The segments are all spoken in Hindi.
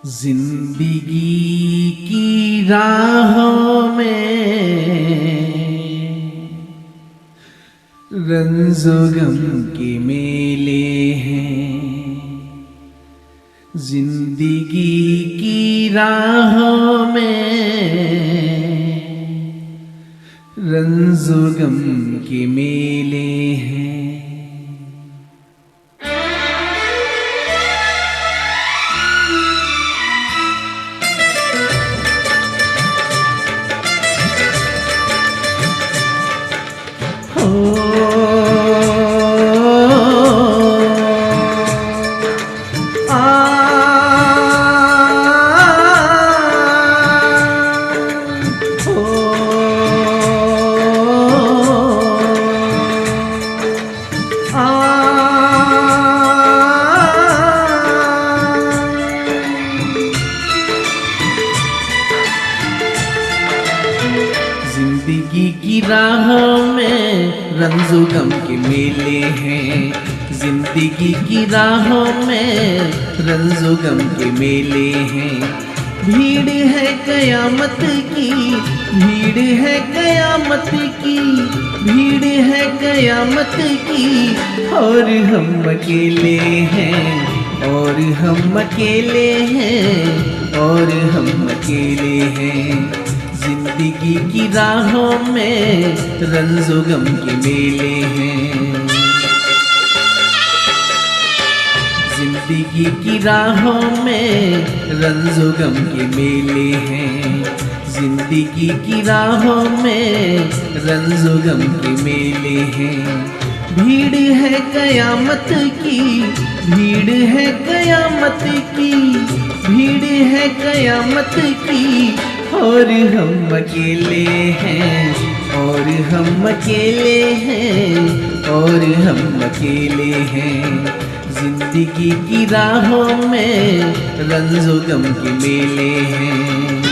जिंदगी की राहों में रंजो गम के मेले हैं। जिंदगी की राहों में रंजो गम के मेले हैं। जिंदगी की राहों में रंजो गम के मेले हैं। जिंदगी की राहों में रंजो गम के मेले हैं। भीड़ है कयामत की, भीड़ है कयामत की, भीड़ है कयामत की। और हम अकेले हैं, और हम अकेले हैं, और हम अकेले हैं। जिंदगी की राहों में रंजो गम के मेले हैं। जिंदगी की राहों में रंजो गम के मेले हैं। जिंदगी की राहों में रंजो गम के मेले हैं। भीड़ है कयामत की, भीड़ है कयामत की, भीड़ है कयामत की। और हम अकेले हैं, और हम अकेले हैं, और हम अकेले हैं। जिंदगी की राहों में रंजो गम के मेले हैं।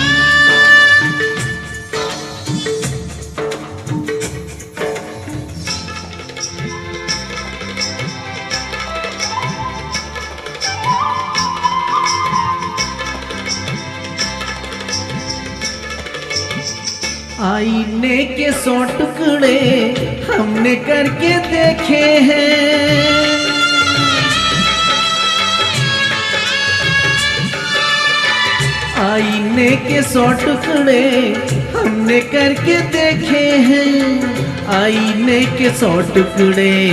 आईने के 100 टुकड़े हमने करके देखे हैं। आईने के 100 टुकड़े हमने करके देखे हैं। आईने के 100 टुकड़े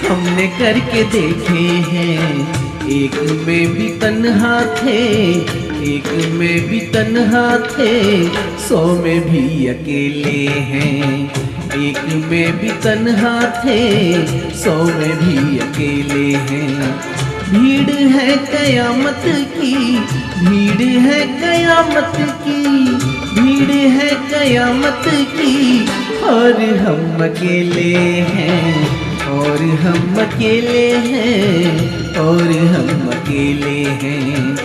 हमने करके देखे हैं। एक में भी तन्हा थे, एक में भी तन्हा थे, 100 में भी अकेले हैं। एक में भी तन्हा थे, 100 में भी अकेले हैं। भीड़ है कयामत की, भीड़ है कयामत की, भीड़ है कयामत की। और हम अकेले हैं, और हम अकेले हैं, और हम अकेले हैं।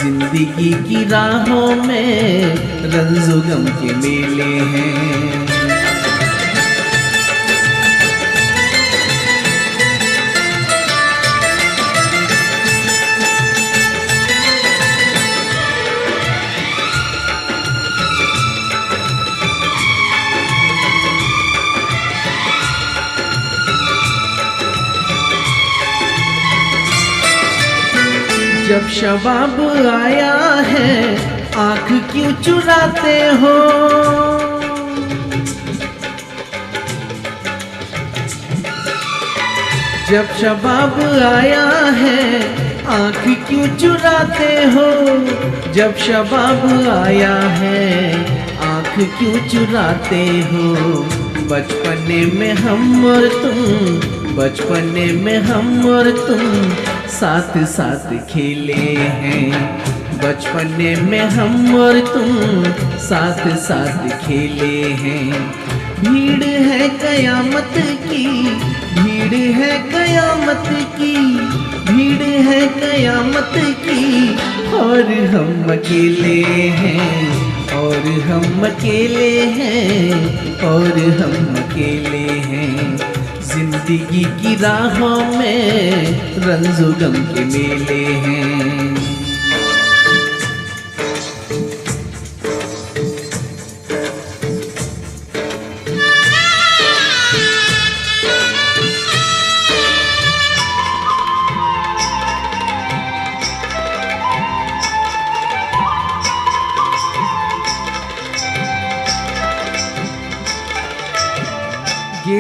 जिंदगी की राहों में रंजो गम के मेले हैं। जब शबाब आया है आँख क्यों चुराते हो। जब शबाब आया है आँख क्यों चुराते हो। जब शबाब आया है आँख क्यों चुराते हो। बचपने में हम और तुम, बचपने में हम और तुम साथ साथ खेले हैं। बचपने में हम और तुम साथ साथ खेले हैं। भीड़ है कयामत की, भीड़ है कयामत की, भीड़ है कयामत की। और हम अकेले हैं, और हम अकेले हैं, और हम अकेले हैं। जिंदगी की राहों में रंजो गम के मेले हैं।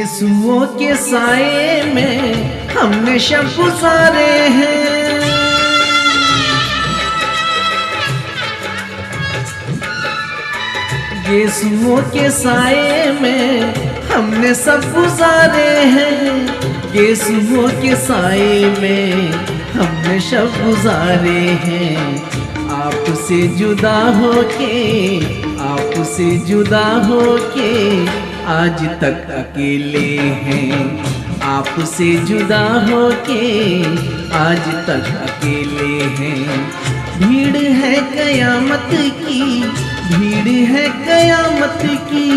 यीशुओं के साए में हमने शब गुजारे हैं। यीशुओं के साए में हमने सब गुजारे हैं। यीशुओं के साए में हमने शब गुजारे हैं। आपसे जुदा होके, आपसे जुदा होके आज तक अकेले हैं। आपसे जुदा होके आज तक अकेले हैं। भीड़ है कयामत की, भीड़ है कयामत की,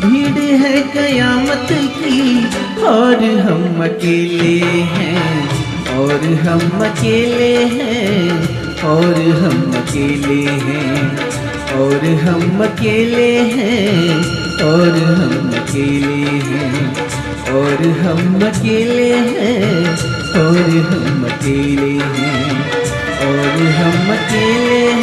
भीड़ है कयामत की, और हम अकेले हैं, और हम अकेले हैं, और हम अकेले हैं, और हम अकेले हैं, और हम अकेले हैं, और हम अकेले हैं, और हम अकेले हैं, और हम अकेले